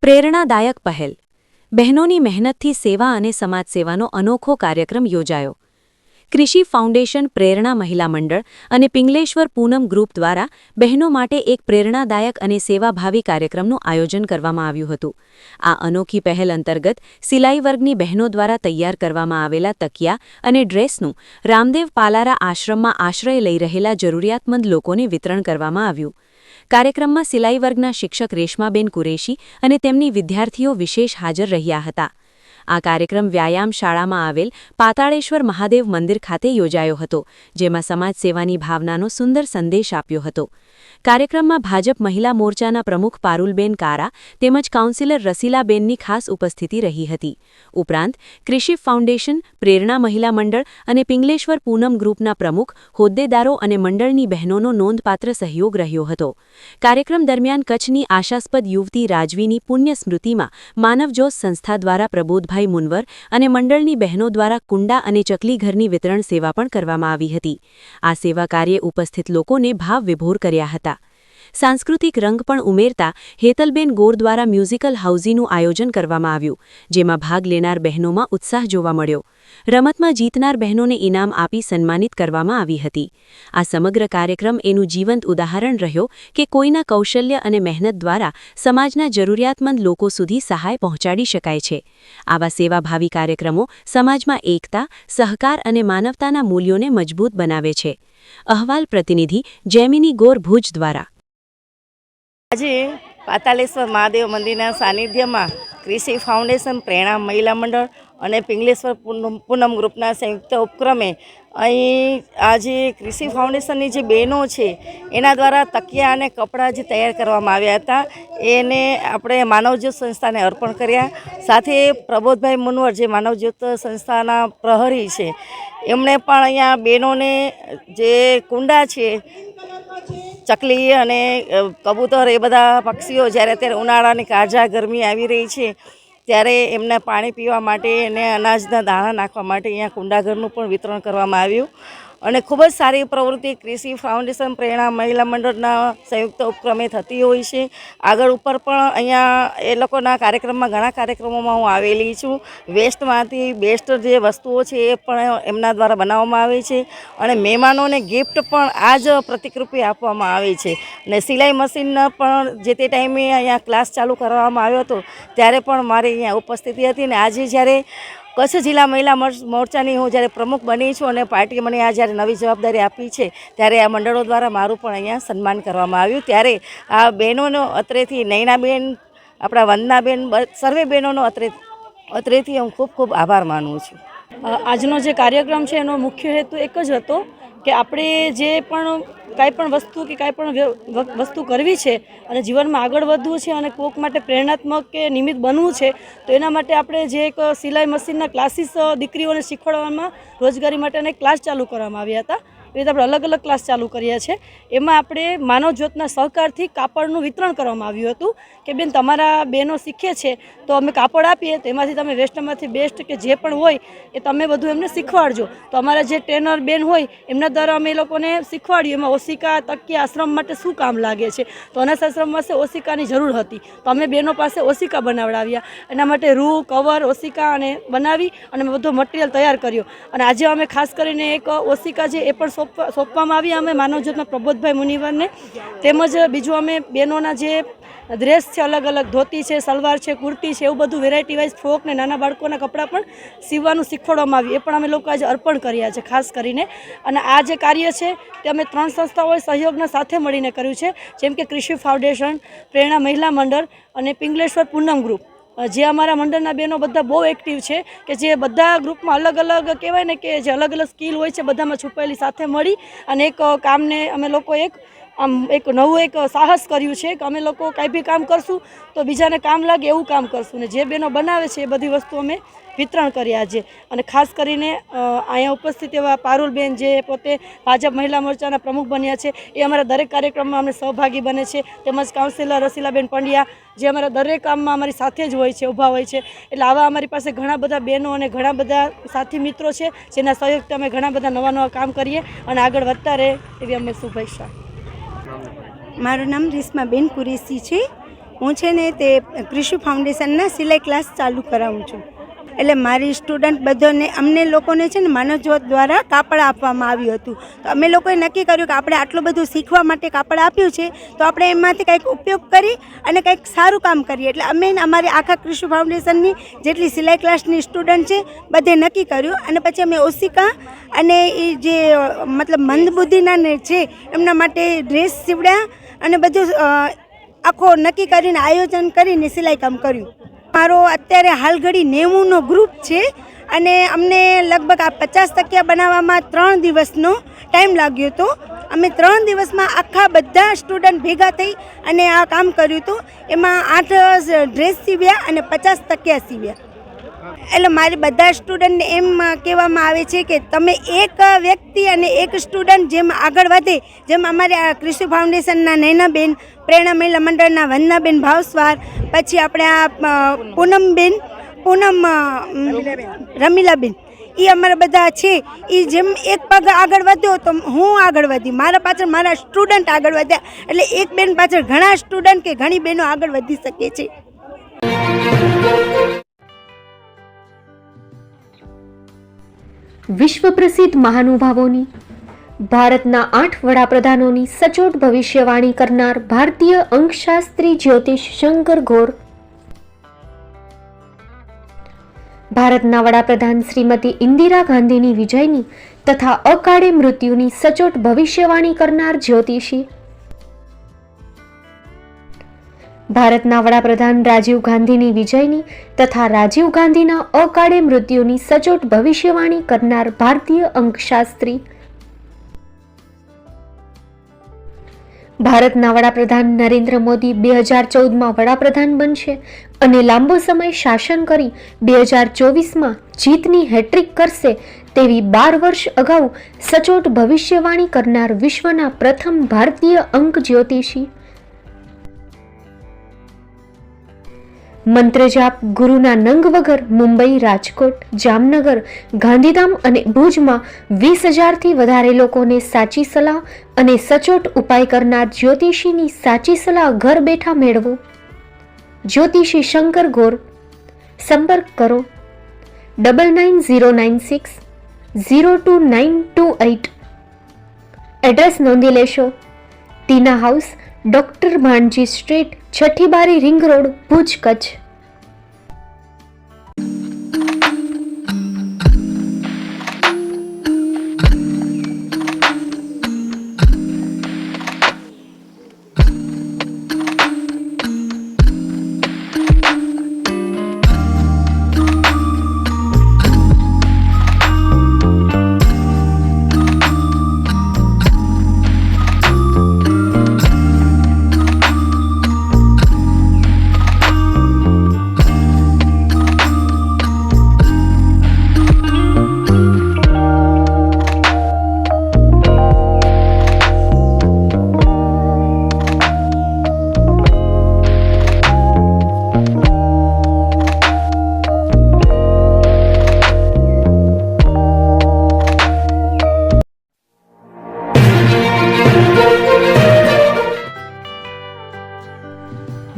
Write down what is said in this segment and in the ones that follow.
પ્રેરણાદાયક પહેલ બહેનોની મહેનતથી સેવા અને સમાજ સેવાનો અનોખો કાર્યક્રમ યોજાયો। કૃષિ ફાઉન્ડેશન, પ્રેરણા મહિલા મંડળ અને પિંગલેશ્વર પૂનમ ગ્રુપ દ્વારા બહેનો માટે એક પ્રેરણાદાયક અને સેવાભાવી કાર્યક્રમનું આયોજન કરવામાં આવ્યું હતું। આ અનોખી પહેલ અંતર્ગત સિલાઈ વર્ગની બહેનો દ્વારા તૈયાર કરવામાં આવેલા તકિયા અને ડ્રેસનું રામદેવ પાલારા આશ્રમમાં આશ્રય લઈ રહેલા જરૂરિયાતમંદ લોકોને વિતરણ કરવામાં આવ્યું। કાર્યક્રમમાં સિલાઈ વર્ગના શિક્ષક રેશમાબેન કુરેશી અને તેમની વિદ્યાર્થીઓ વિશેષ હાજર રહ્યા હતા। આ કાર્યક્રમ વ્યાયામ શાળામાં આવેલ પાતાળેશ્વર મહાદેવ મંદિર ખાતે યોજાયો હતો, જેમાં સમાજ સેવાની ભાવનાનો સુંદર સંદેશ આપ્યો હતો। કાર્યક્રમમાં ભાજપ મહિલા મોરચાના પ્રમુખ પારુલબેન કારા તેમજ કાઉન્સિલર રસીલાબેનની ખાસ ઉપસ્થિતિ રહી હતી। ઉપરાંત કૃષિ ફાઉન્ડેશન, પ્રેરણા મહિલા મંડળ અને પિંગલેશ્વર પૂનમ ગ્રુપના પ્રમુખ, હોદ્દેદારો અને મંડળની બહેનોનો નોંધપાત્ર સહયોગ રહ્યો હતો। કાર્યક્રમ દરમિયાન કચ્છની આશાસ્પદ યુવતી રાજવીની પુણ્ય સ્મૃતિમાં માનવજોત સંસ્થા દ્વારા પ્રબોધભાઈ મુનવર અને મંડળની બહેનો દ્વારા કુંડા અને ચકલી ઘરની વિતરણ સેવા પણ કરવામાં આવી હતી। આ સેવા કાર્યે ઉપસ્થિત લોકોને ભાવ વિભોર કર્યા હતા। સાંસ્કૃતિક રંગ પણ ઉમેરતા હેતલબેન ગોર દ્વારા મ્યુઝિકલ હાઉઝીનું આયોજન કરવામાં આવ્યું, જેમાં ભાગ લેનાર બહેનોમાં ઉત્સાહ જોવા મળ્યો। રમતમાં જીતનાર બહેનોને ઇનામ આપી સન્માનિત કરવામાં આવી હતી। આ સમગ્ર કાર્યક્રમ એનું જીવંત ઉદાહરણ રહ્યો કે કોઈના કૌશલ્ય અને મહેનત દ્વારા સમાજના જરૂરિયાતમંદ લોકો સુધી સહાય પહોંચાડી શકાય છે। આવા સેવાભાવી કાર્યક્રમો સમાજમાં એકતા, સહકાર અને માનવતાના મૂલ્યોને મજબૂત બનાવે છે। અહેવાલ પ્રતિનિધિ જેમિની ગોર, ભુજ દ્વારા। આજે પાતાળેશ્વર મહાદેવ મંદિરના સાનિધ્યમાં કૃષિ ફાઉન્ડેશન, પ્રેરણા મહિલા મંડળ અને પિંગલેશ્વર પૂનમ ગ્રુપના સંયુક્ત ઉપક્રમે અહીં આજે કૃષિ ફાઉન્ડેશનની જે બહેનો છે એના દ્વારા તકિયા અને કપડાં જે તૈયાર કરવામાં આવ્યા હતા એને આપણે માનવજ્યોત સંસ્થાને અર્પણ કર્યા। સાથે પ્રબોધભાઈ મુનવર જે માનવજ્યોત સંસ્થાના પ્રહરી છે એમણે પણ અહીંયા બહેનોને જે કુંડા છે, ચકલી અને કબૂતર, એ બધા પક્ષીઓ જ્યારે અત્યારે ઉનાળાની કાળઝાળ ગરમી આવી રહી છે ત્યારે એમને પાણી પીવા માટે અને અનાજના દાણા નાખવા માટે અહીંયા કુંડાઘરનું પણ વિતરણ કરવામાં આવ્યું અને ખૂબ જ સારી પ્રવૃત્તિ કૃષિ ફાઉન્ડેશન, પ્રેરણા મહિલા મંડળના સંયુક્ત ઉપક્રમે થતી હોય છે। આગળ ઉપર પણ અહીંયા એ લોકોના કાર્યક્રમમાં ઘણા કાર્યક્રમોમાં હું આવેલી છું। વેસ્ટમાંથી બેસ્ટ જે વસ્તુઓ છે એ પણ એમના દ્વારા બનાવવામાં આવે છે અને મહેમાનોને ગિફ્ટ પણ આ જ પ્રતિકરૂપે આપવામાં આવે છે। અને સિલાઈ મશીનના પણ જે તે ટાઈમે અહીંયા ક્લાસ ચાલુ કરવામાં આવ્યો હતો ત્યારે પણ મારી અહીંયા ઉપસ્થિતિ હતી અને આજે જ્યારે કચ્છ જિલ્લા મહિલા મોરચાની હું જ્યારે પ્રમુખ બની છું અને પાર્ટીએ મને આ જ્યારે નવી જવાબદારી આપી છે ત્યારે આ મંડળો દ્વારા મારું પણ અહીંયા સન્માન કરવામાં આવ્યું। ત્યારે આ બહેનોનો અત્રેથી નૈનાબેન, આપણા વંદનાબેન, સર્વે બહેનોનો અત્રેથી હું ખૂબ ખૂબ આભાર માનું છું। આજનો જે કાર્યક્રમ છે એનો મુખ્ય હેતુ એક જ હતો કે આપણે જે પણ કાંઈ પણ વસ્તુ કે કાંઈ પણ વસ્તુ કરવી છે અને જીવનમાં આગળ વધવું છે અને કોઈક માટે પ્રેરણાત્મક કે નિમિત્ત બનવું છે તો એના માટે આપણે જે એક સિલાઈ મશીનના ક્લાસીસ દીકરીઓને શીખવાડવામાં રોજગારી માટેના એક ક્લાસ ચાલુ કરવામાં આવ્યા હતા। એ રીતે આપણે અલગ અલગ ક્લાસ ચાલુ કર્યા છે। એમાં આપણે માનવજ્યોતના સહકારથી કાપડનું વિતરણ કરવામાં આવ્યું હતું કે બેન તમારા બહેનો શીખે છે તો અમે કાપડ આપીએ તો એમાંથી તમે વેસ્ટમાંથી બેસ્ટ કે જે પણ હોય એ તમે બધું એમને શીખવાડજો। તો અમારા જે ટ્રેનર બેન હોય એમના દ્વારા અમે એ લોકોને શીખવાડ્યું એમાં ઓશિકા, તકિયા આશ્રમ માટે શું કામ લાગે છે તો અનાથ આશ્રમ પાસે ઓશિકાની જરૂર હતી તો અમે બહેનો પાસે ઓશિકા બનાવડાવ્યા, એના માટે રૂ, કવર, ઓશિકા અને બનાવી અને બધો મટીરિયલ તૈયાર કર્યો અને આજે અમે ખાસ કરીને એક ઓશિકા છે એ પણ સોંપવામાં આવી અમે માનવજ્યોતના પ્રબોધભાઈ મુનિવરને। તેમજ બીજું અમે બહેનોના જે ડ્રેસ છે, અલગ અલગ ધોતી છે, સલવાર છે, કુર્તી છે, એવું બધું વેરાયટી વાઇઝ ફ્રોક ને નાના બાળકોના કપડાં પણ સીવવાનું શીખવાડવામાં આવ્યું, એ પણ અમે લોકો આજે અર્પણ કર્યા છે ખાસ કરીને। અને આ જે કાર્ય છે તે અમે 3 સંસ્થાઓએ સહયોગના સાથે મળીને કર્યું છે, જેમ કે કૃષિ ફાઉન્ડેશન, પ્રેરણા મહિલા મંડળ અને પિંગલેશ્વર પૂનમ ગ્રુપ। જે અમારા મંડળના બહેનો બધા બહુ એક્ટિવ છે કે જે બધા ગ્રુપમાં અલગ અલગ કહેવાય ને કે જે અલગ અલગ સ્કિલ હોય છે બધામાં છુપાયેલી સાથે મળી અને એક કામને અમે લોકો એક નવું એક સાહસ કર્યું છે કે અમે લોકો કાંઈ બી કામ કરશું તો બીજાને કામ લાગે એવું કામ કરશું ને જે બહેનો બનાવે છે એ બધી વસ્તુ અમે વિતરણ કર્યા છે। અને ખાસ કરીને અહીંયા ઉપસ્થિત એવા પારુલબેન જે પોતે ભાજપ મહિલા મોરચાના પ્રમુખ બન્યા છે એ અમારા દરેક કાર્યક્રમમાં અમને સહભાગી બને છે। તેમજ કાઉન્સિલર રસીલાબેન પંડ્યા જે અમારા દરેક કામમાં અમારી સાથે જ હોય છે, ઊભા હોય છે। એટલે આવા અમારી પાસે ઘણા બધા બહેનો અને ઘણા બધા સાથી મિત્રો છે જેના સહયોગથી અમે ઘણા બધા નવા નવા કામ કરીએ અને આગળ વધતા રહે એવી અમે શુભેચ્છા। મારું નામ રેશમાબેન કુરેશી છે। હું છે ને તે કૃષિ ફાઉન્ડેશનના સિલાઈ ક્લાસ ચાલુ કરાવું છું. એટલે મારી સ્ટુડન્ટ બધાને અમને લોકોને છે ને માનવ જ્યોત દ્વારા કાપડ આપવામાં આવ્યું હતું. તો અમે લોકોએ નક્કી કર્યું કે આપણે આટલું બધું શીખવા માટે કાપડ આપ્યું છે તો આપણે એમાંથી કંઈક ઉપયોગ કરી અને કંઈક સારું કામ કરીએ. એટલે અમે અમારી આખા કૃષિ ફાઉન્ડેશનની જેટલી સિલાઈ ક્લાસની સ્ટુડન્ટ છે બધે નક્કી કર્યું અને પછી અમે ઓશિકા અને એ જે મતલબ મંદબુદ્ધિના ને છે એમના માટે ડ્રેસ સીવડ્યા અને બધું આખો નક્કી કરીને આયોજન કરીને સિલાઈ કામ કર્યું. મારો અત્યારે હાલ ઘડી 90નો ગ્રુપ છે અને અમને લગભગ આ 50 તકિયા બનાવવામાં 3 દિવસનો ટાઈમ લાગ્યો હતો. અમે 3 દિવસમાં આખા બધા સ્ટુડન્ટ ભેગા થઈ અને આ કામ કર્યું હતું. એમાં 8 ડ્રેસ સીવ્યા અને 50 તકિયા સીવ્યા. એટલે મારી બધા સ્ટુડન્ટને એમ કહેવામાં આવે છે કે તમે એક વ્યક્તિ અને એક સ્ટુડન્ટ જેમ આગળ વધે, જેમ અમારે આ કૃષિ ફાઉન્ડેશનના નૈનાબેન, પ્રેરણા મહિલા મંડળના વંદનાબેન ભાવસ્વાર, પછી આપણે આ પૂનમ રમીલાબેન, એ અમારા બધા છે. એ જેમ એક પગ આગળ વધ્યો તો હું આગળ વધી, મારા પાછળ મારા સ્ટુડન્ટ આગળ વધ્યા. એટલે એક બેન પાછળ ઘણા સ્ટુડન્ટ કે ઘણી બહેનો આગળ વધી શકે છે. વિશ્વ પ્રસિદ્ધ મહાનુભાવોની, ભારતના 8 વડાપ્રધાનોની સચોટ ભવિષ્યવાણી કરનાર ભારતીય અંકશાસ્ત્રી જ્યોતિષ શંકર ગોર, ભારતના વડાપ્રધાન શ્રીમતી ઇન્દિરા ગાંધીની વિજયની તથા અકાળે મૃત્યુની સચોટ ભવિષ્યવાણી કરનાર જ્યોતિષી, ભારતના વડાપ્રધાન રાજીવ ગાંધીની વિજયની તથા રાજીવ ગાંધીના અકાળે મૃત્યુની સચોટ ભવિષ્યવાણી કરનાર ભારતીય અંકશાસ્ત્રી, ભારતના વડાપ્રધાન નરેન્દ્ર મોદી 2014માં વડાપ્રધાન બનશે અને લાંબો સમય શાસન કરી 2024માં જીતની હેટ્રિક કરશે તેવી 12 વર્ષ અગાઉ સચોટ ભવિષ્યવાણી કરનાર વિશ્વના પ્રથમ ભારતીય અંક જ્યોતિષી, મંત્રજાપ ગુરુના નંગ વગર મુંબઈ, રાજકોટ, જામનગર, ગાંધીધામ અને ભુજમાં 20,000થી વધારે લોકોને સાચી સલાહ અને સચોટ ઉપાય કરનાર જ્યોતિષીની સાચી સલાહ ઘર બેઠા મેળવો. જ્યોતિષી શંકર ગોર. સંપર્ક કરો 9909602928. એડ્રેસ નોંધી લેશો. ટીના હાઉસ, ડોક્ટર ભાણજી સ્ટ્રીટ, છઠ્ઠી બારી, રિંગ રોડ, ભુજ, કચ્છ.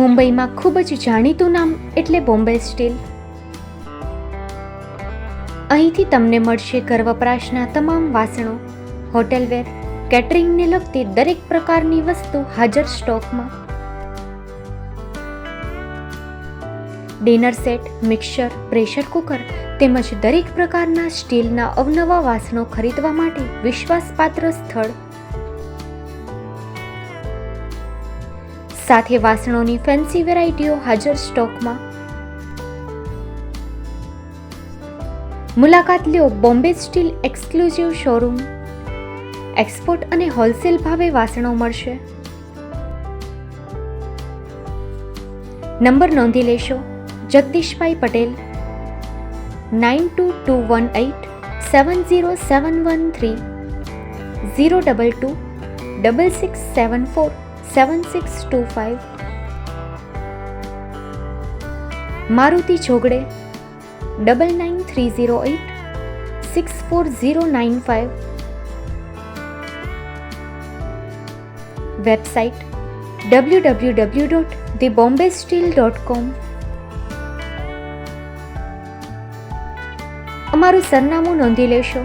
મુંબઈમાં ખૂબ જ જાણીતું નામ એટલે બોમ્બે સ્ટીલ. અહીંથી તમને મળશે ઘર વપરાશના તમામ વાસણો, હોટેલવેર, કેટરિંગને લગતી દરેક પ્રકારની વસ્તુ હાજર સ્ટોકમાં. Dinner set, mixer, pressure cooker તેમજ દરેક પ્રકારના સ્ટીલના અવનવા વાસણો ખરીદવા માટે વિશ્વાસપાત્ર સ્થળ. સાથે વાસણોની ફેન્સી વેરાયટીઓ હાજર સ્ટોકમાં. મુલાકાત લ્યો Bombay steel exclusive showroom. Export અને હોલસેલ ભાવે વાસણો મળશે. નંબર નોંધી લેશો. જગદીશભાઈ પટેલ 9221870713 022 6674 7625. મારુતિ જોગડે 9930864095. Website www.thebombasteel.com. અમારું સરનામું નોંધી લેશો.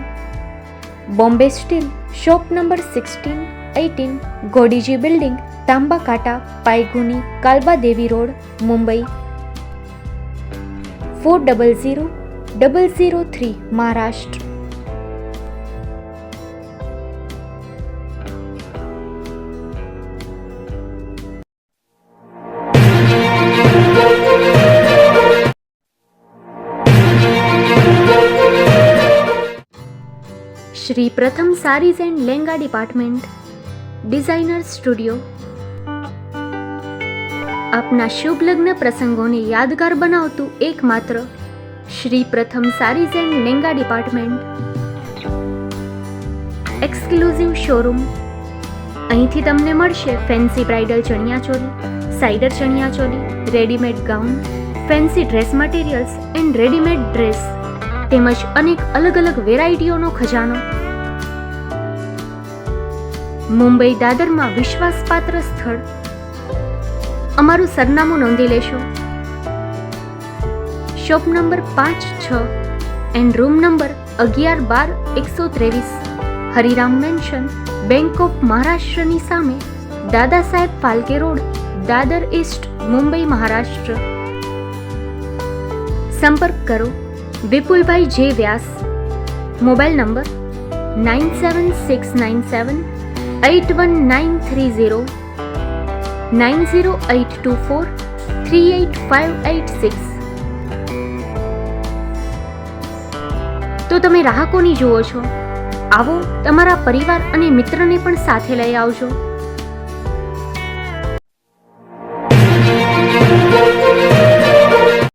Bombay steel, shop number 16-18, Godiji building, Tamba Kanta, Pydhonie, Kalba Devi road, Mumbai 400003, Maharashtra. Shri Pratham Sarees and Langa department, designer studio. આપના શુભ લગ્ન પ્રસંગોને યાદગાર બનાવતું એકમાત્ર Shri Pratham Sarees and Langa department. Exclusive showroom. અહીંથી તમને મળશે fancy bridal chaniya choli, cider chaniya choli, readymade gown, fancy dress materials and readymade dress તેમજ અનેક અલગ અલગ વેરાયટીઓનો ખજાનો. મુંબઈ દાદરમાં વિશ્વાસપાત્ર સ્થળ. અમારું સરનામું નોંધી લેશો. Shop number 5-6 and room number 11-12-123, Hariram Mansion, bank of મહારાષ્ટ્રની સામે, દાદા સાહેબ ફાલ્કે રોડ, દાદર ઈસ્ટ, મુંબઈ, મહારાષ્ટ્ર. સંપર્ક કરો વિપુલભાઈ જે વ્યાસ. Mobile number 9769781930, 9082438586. તો તમે રાહ કોની જુઓ છો? આવો, તમારા પરિવાર અને મિત્રને પણ સાથે લઈ આવજો.